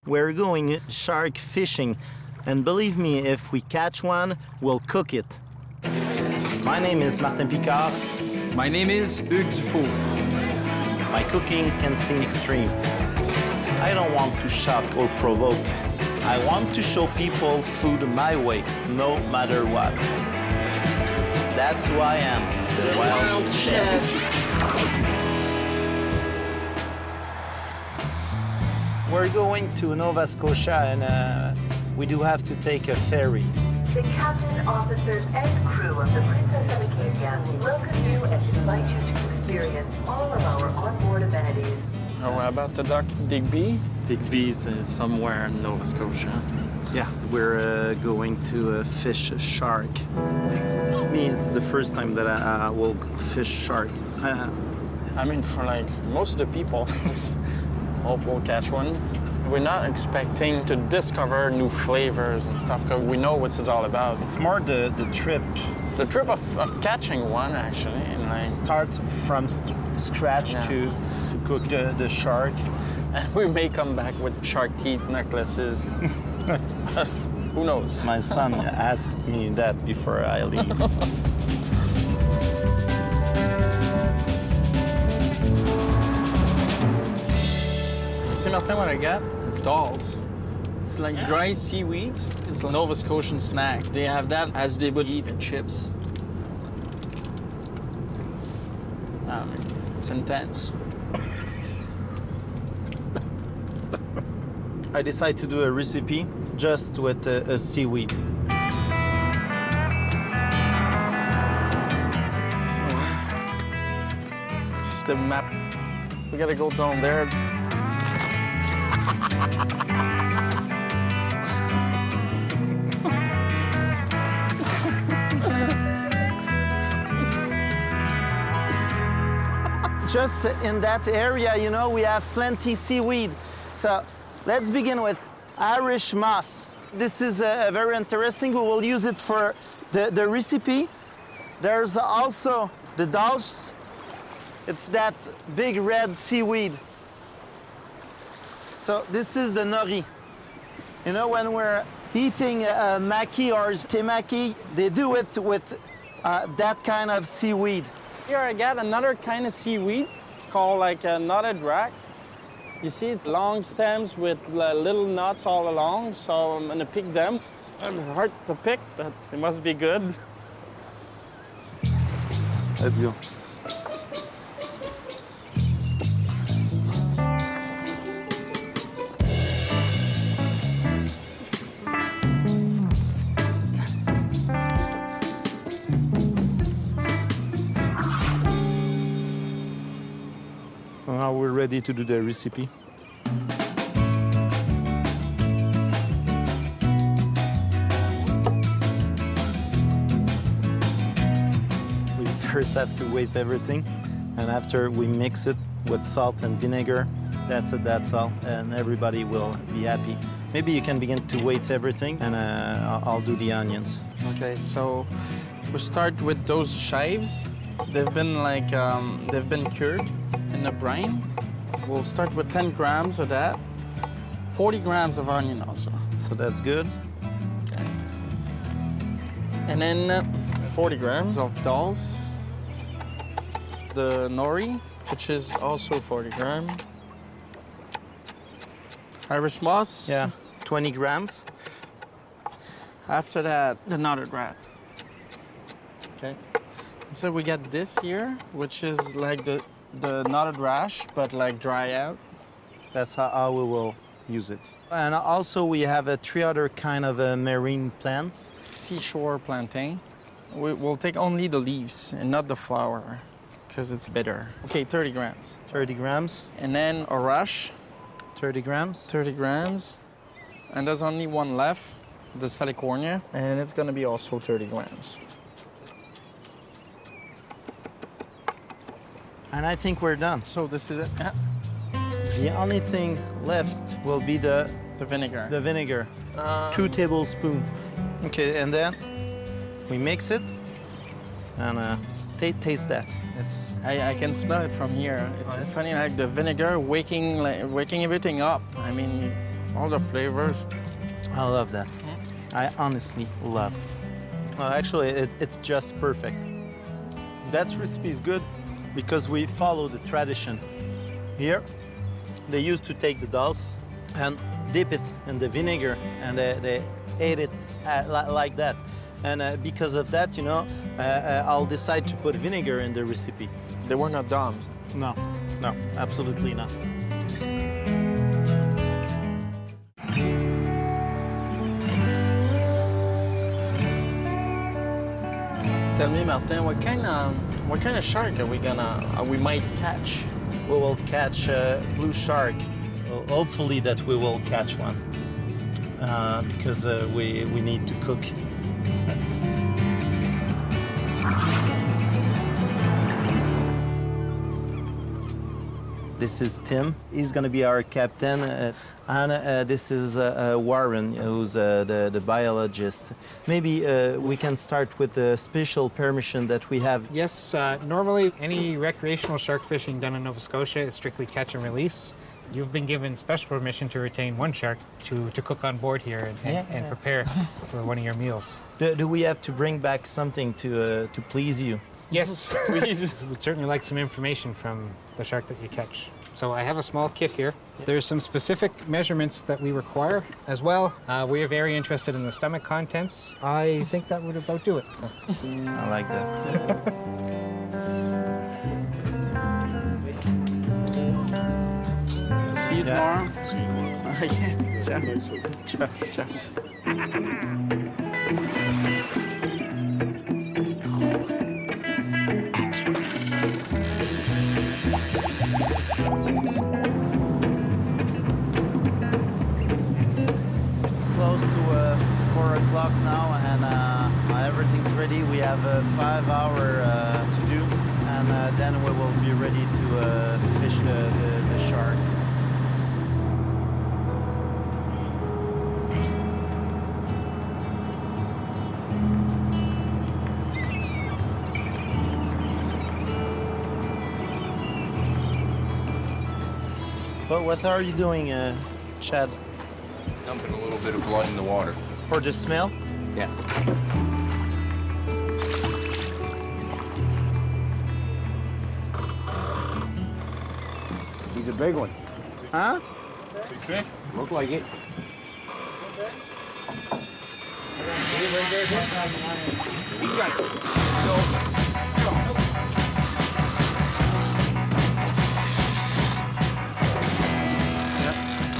We're going shark fishing, and believe me, if we catch one, we'll cook it. My name is Martin Picard. My name is Hugue Dufour. My cooking can seem extreme. I don't want to shock or provoke. I want to show people food my way, no matter what. That's who I am, the Wild Chef. We're going to Nova Scotia, and we do have to take a ferry. The captain, officers, and crew of the Princess of Acadia welcome you and invite you to experience all of our onboard amenities. Are we about to dock Digby? Digby is somewhere in Nova Scotia. Yeah, we're going to fish a shark. Me, it's the first time that I will fish shark. I mean, for like most of the people, hope we'll catch one. We're not expecting to discover new flavors and stuff, because we know what it's all about. It's more the trip. The trip of catching one, actually. And like, start from scratch to cook the shark. And we may come back with shark teeth necklaces. Who knows? My son asked me that before I leave. See, Martin, what I got? It's dolls. It's like dry seaweeds. It's a Nova Scotian snack. They have that as they would eat chips. It's intense. I decided to do a recipe just with a seaweed. This is the map. We gotta go down there. Just in that area, you know, we have plenty seaweed. So let's begin with Irish moss. This is very interesting. We will use it for the recipe. There's also the dulse. It's that big red seaweed. So this is the nori. You know, when we're eating maki or temaki, they do it with that kind of seaweed. Here I got another kind of seaweed. It's called like a knotted rack. You see, it's long stems with little knots all along, so I'm gonna pick them. It's hard to pick, but it must be good. Let's go. Now we're ready to do the recipe. We first have to weigh everything, and after we mix it with salt and vinegar, that's all, and everybody will be happy. Maybe you can begin to weigh everything, and I'll do the onions. Okay, so we start with those chives. They've been cured in the brine. We'll start with 10 grams of that. 40 grams of onion also. So that's good. Okay. And then 40 grams of dulse. The nori, which is also 40 grams. Irish moss. Yeah, 20 grams. After that, the knotted rat. Okay. So we got this here, which is like the knotted rash, but like dry out. That's how we will use it. And also we have three other kind of marine plants. Seashore plantain. We'll take only the leaves and not the flower, because it's bitter. Okay, 30 grams. 30 grams. And then a rush. 30 grams. 30 grams. And there's only one left, the salicornia, and it's gonna be also 30 grams. And I think we're done. So this is it. Yeah. The only thing left will be the vinegar. The vinegar. 2 tablespoons. Okay, and then we mix it and taste that. I can smell it from here. It's funny, like the vinegar waking everything up. I mean, All the flavors. I love that. I honestly love. Well, actually, it's just perfect. That recipe is good because we follow the tradition. Here, they used to take the dulse and dip it in the vinegar, and they ate it like that. And because of that, you know, I'll decide to put vinegar in the recipe. They were not doms. No, no, absolutely not. Tell me, Martin, what kind of shark we might catch? We will catch a blue shark. Hopefully that we will catch one because we need to cook. This is Tim. He's going to be our captain. And this is Warren, who's the biologist. Maybe we can start with the special permission that we have. Yes, normally any recreational shark fishing done in Nova Scotia is strictly catch and release. You've been given special permission to retain one shark to cook on board here and prepare for one of your meals. Do we have to bring back something to please you? Yes, please. We'd certainly like some information from the shark that you catch. So I have a small kit here. There's some specific measurements that we require as well. We are very interested in the stomach contents. I think that would about do it. So. I like that. See you tomorrow. Ciao. Ciao. Close to 4 o'clock now, and everything's ready. We have 5 hours to do, and then we will be ready to fish the shark. But what are you doing, Chad? Dumping a little bit of blood in the water. For the smell? Yeah. He's a big one. Huh? Big fish? Look like it. He got it.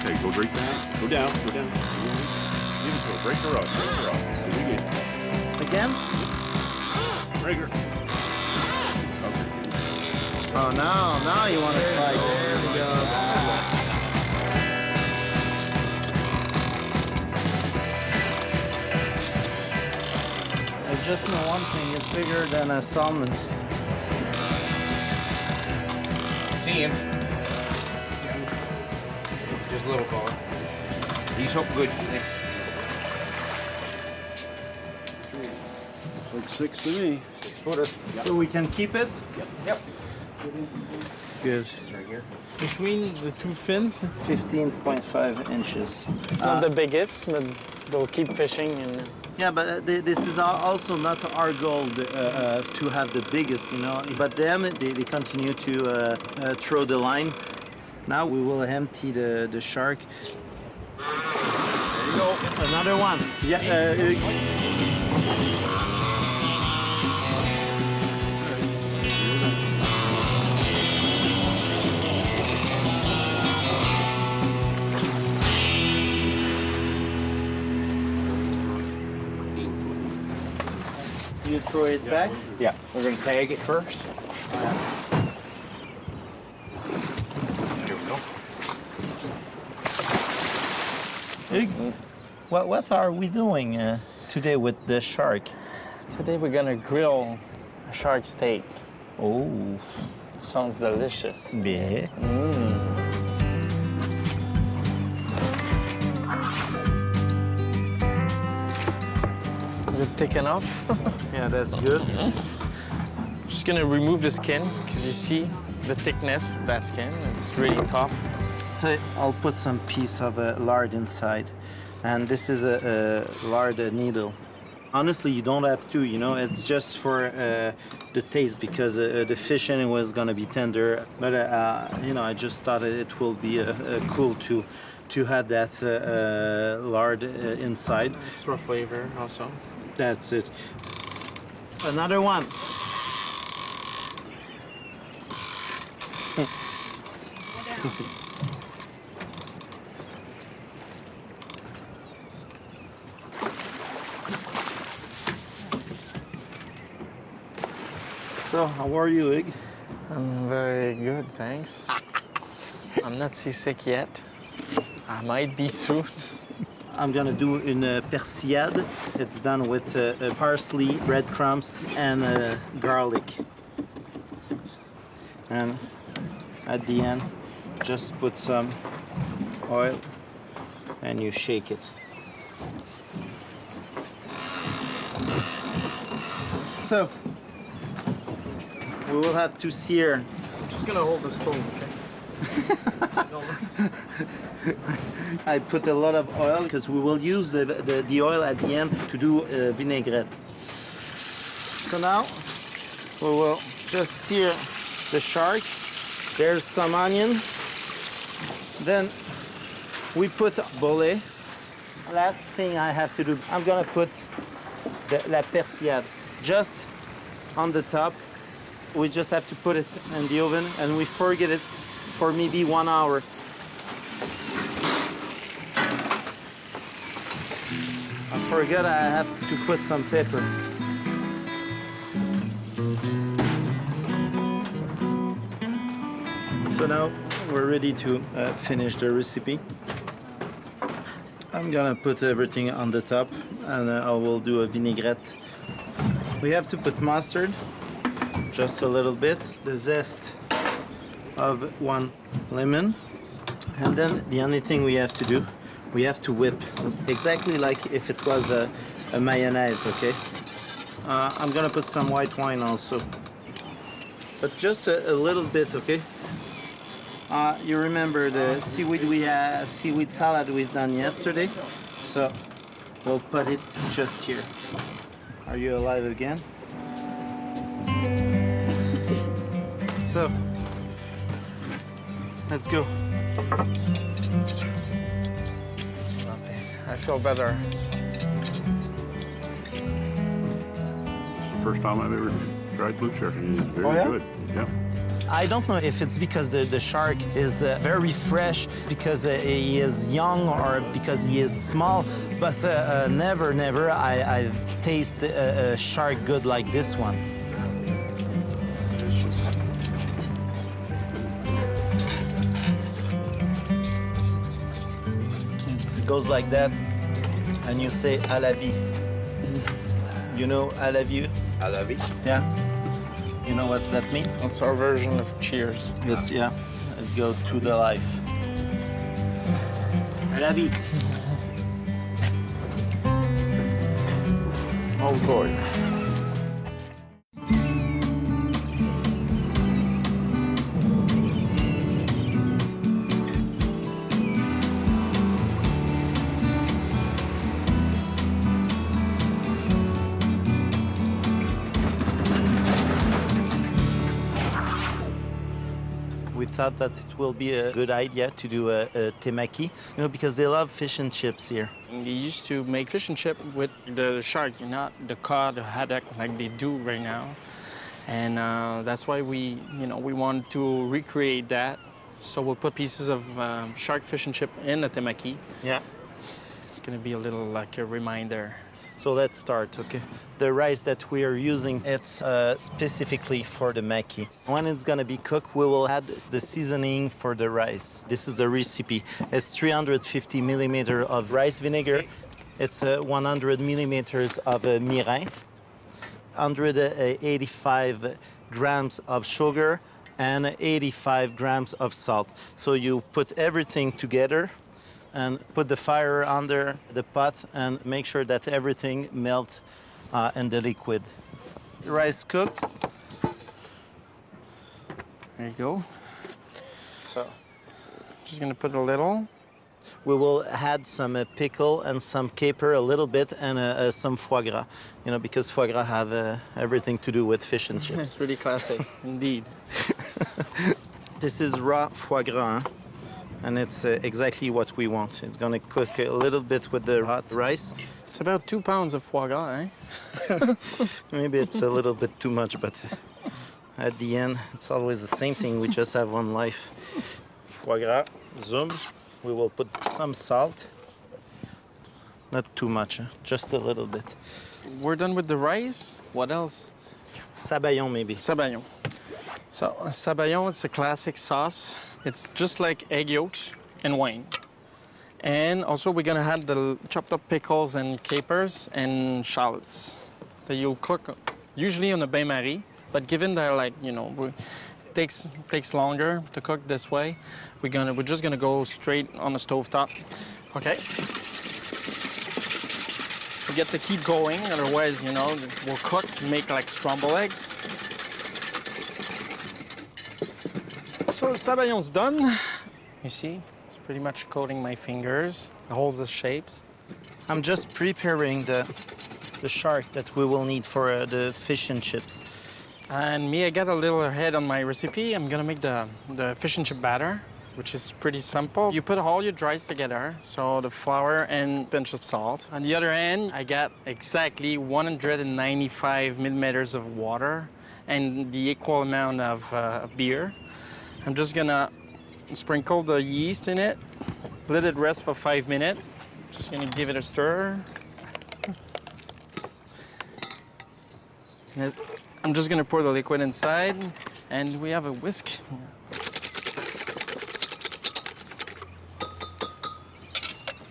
Okay, go right down. Go down. Go down. Give it to her. Break her up. Break her up. We get it. Again? Break her. Oh, now you want to fight. There we go. I just know one thing, it's bigger than a salmon. See him. Just a little fella. He's hooked good. Looks like 6 to me. 6-footer. So we can keep it? Yep. Good. It's right here. Between the two fins, 15.5 inches. it's not the biggest, but they'll keep fishing. And Yeah, but this is also not our goal to have the biggest, you know. But them, they continue to throw the line. Now we will empty the shark. There you go. Another one. Yeah. You throw it back. Yeah. We're gonna tag it first. There we go. Hugue, what are we doing today with the shark? today we're gonna grill a shark steak. Oh, Sounds delicious. yeah. Is it thick enough? Yeah, that's good. Just gonna remove the skin because you see the thickness of that skin. It's really tough. say I'll put some piece of lard inside. And this is a lard needle. Honestly, you don't have to, you know, it's just for the taste because the fish anyway is gonna be tender. But, you know, I just thought it will be cool to have that lard inside. Extra flavor also. That's it. Another one. So, how are you, Hugue? I'm very good, thanks. I'm not seasick yet. I might be soon. I'm gonna do une persillade. It's done with parsley, breadcrumbs, and garlic. And at the end, just put some oil and you shake it. So, we will have to sear. I'm just gonna hold the stove, okay? I put a lot of oil because we will use the oil at the end to do vinaigrette. So now we will just sear the shark. There's some onion. Then we put bolé. Last thing I have to do, I'm gonna put la persillade just on the top. We just have to put it in the oven and we forget it for maybe 1 hour. I forgot I have to put some pepper. So now we're ready to finish the recipe. I'm gonna put everything on the top and I will do a vinaigrette. We have to put mustard, just a little bit, the zest of 1 lemon, and then the only thing we have to do, we have to whip, exactly like if it was a mayonnaise, okay? I'm gonna put some white wine also, but just a little bit, okay? You remember the seaweed salad we've done yesterday, so we'll put it just here. Are you alive again? So, let's go. I feel better. It's the first time I've ever tried blue shark, and it's very good. Yeah. I don't know if it's because the shark is very fresh, because he is young, or because he is small, but never I've tasted a shark good like this one. Delicious. It goes like that, and you say à la vie. You know à la vie? À la vie. Yeah. You know what that means? It's our version of cheers. It's, yeah, it goes to the life. À la vie. Oh boy. We thought that it will be a good idea to do a temaki, you know, because they love fish and chips here. We used to make fish and chip with the shark, not the cod, the haddock like they do right now. And that's why we want to recreate that. So we'll put pieces of shark fish and chip in the temaki. Yeah. It's gonna be a little like a reminder. So let's start, okay? The rice that we are using, it's specifically for the maki. When it's gonna be cooked, we will add the seasoning for the rice. This is the recipe. It's 350 millimeter of rice vinegar. It's 100 millimeters of mirin, 185 grams of sugar, and 85 grams of salt. So you put everything together and put the fire under the pot and make sure that everything melts in the liquid. The rice cooked. There you go. So Just gonna put a little. We will add some pickle and some caper a little bit and some foie gras, you know, because foie gras have everything to do with fish and chips. It's really classic, indeed. This is raw foie gras, huh? And it's exactly what we want. It's gonna cook a little bit with the hot rice. It's about 2 pounds of foie gras, eh? Maybe it's a little bit too much, but at the end, it's always the same thing. We just have one life. Foie gras, zoom. We will put some salt. Not too much, just a little bit. We're done with the rice. What else? Sabayon, maybe. Sabayon. So, sabayon, it's a classic sauce. It's just like egg yolks and wine. And also, we're gonna add the chopped up pickles and capers and shallots that you'll cook usually on a bain-marie. But given that, like, you know, it takes longer to cook this way, we're just gonna go straight on the stovetop. Okay. We get to keep going, otherwise, you know, we'll cook, make like scrambled eggs. So the sabayon's done. You see, it's pretty much coating my fingers. It holds the shapes. I'm just preparing the shark that we will need for the fish and chips. And me, I got a little ahead on my recipe. I'm gonna make the fish and chip batter, which is pretty simple. You put all your dries together, so the flour and a pinch of salt. On the other end, I got exactly 195 milliliters of water and the equal amount of beer. I'm just gonna sprinkle the yeast in it, let it rest for 5 minutes. Just gonna give it a stir. I'm just gonna pour the liquid inside, and we have a whisk.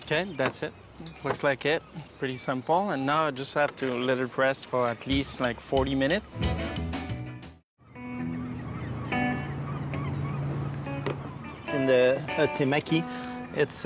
Okay, that's it. Looks like it. Pretty simple. And now I just have to let it rest for at least like 40 minutes. In the temaki, it's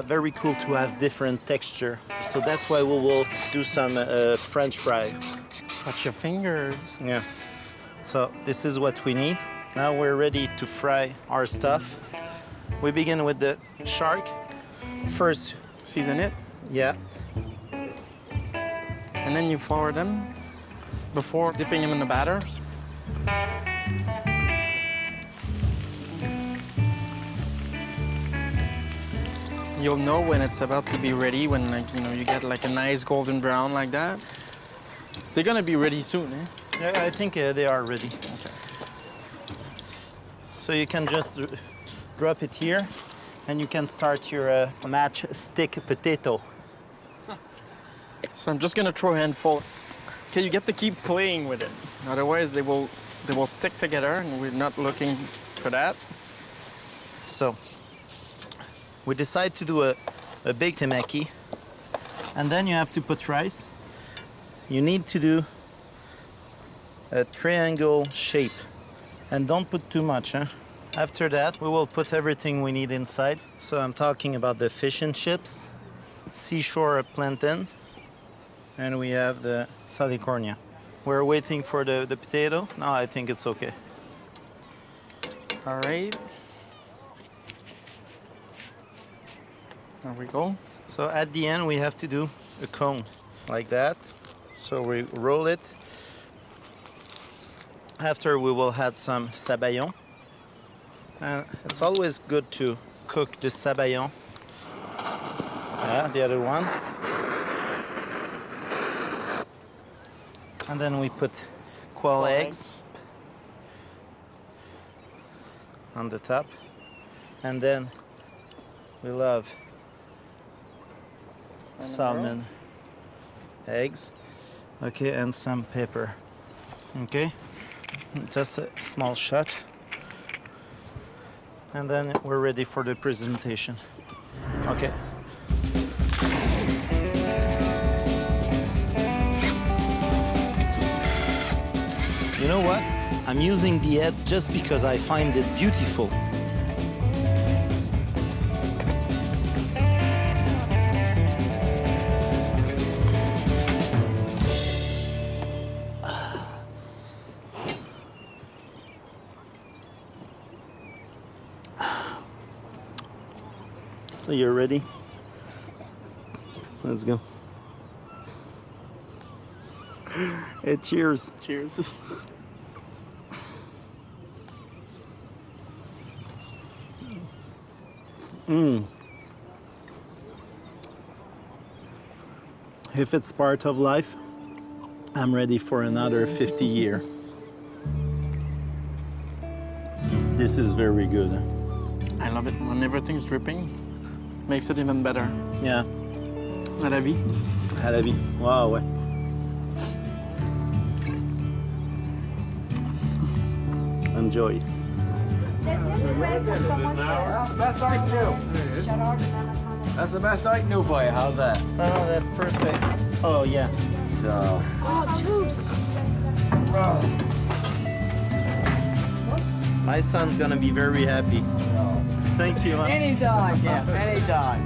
very cool to have different texture. So that's why we will do some French fry. Watch your fingers. Yeah. So this is what we need. Now we're ready to fry our stuff. We begin with the shark. First, Season it, yeah, and then you flour them before dipping them in the batter. You'll know when it's about to be ready, when, like, you know, you get like a nice golden brown like that. They're gonna be ready soon, eh? yeah, I think they are ready. Okay. So you can just drop it here, and you can start your matchstick potato. So I'm just gonna throw a handful. Okay, you get to keep playing with it. Otherwise, they will stick together, and we're not looking for that. So we decide to do a big temaki, and then you have to put rice. You need to do a triangle shape, and don't put too much, huh? After that, we will put everything we need inside. So I'm talking about the fish and chips, seashore plantain, and we have the salicornia. We're waiting for the potato. No, I think it's okay. All right. There we go. So at the end, we have to do a cone like that. So we roll it. After, we will add some sabayon. And it's always good to cook the sabayon. Yeah, the other one. And then we put quail eggs on the top. And then we love salmon eggs. Okay, and some pepper. Okay, just a small shot. And then we're ready for the presentation. Okay. You know what? I'm using the head just because I find it beautiful. you're ready? Let's go. Hey, cheers. Cheers. If it's part of life, I'm ready for another 50 year. This is very good. I love it when everything's dripping. Makes it even better. Yeah, À la vie. à la vie. Wow, ouais. Enjoy. Best I can do. That's the best I can do for you. How's that? Oh, that's perfect. Oh, yeah. So. My son's gonna be very happy. Thank you. Huh? Anytime, Jeff. Anytime.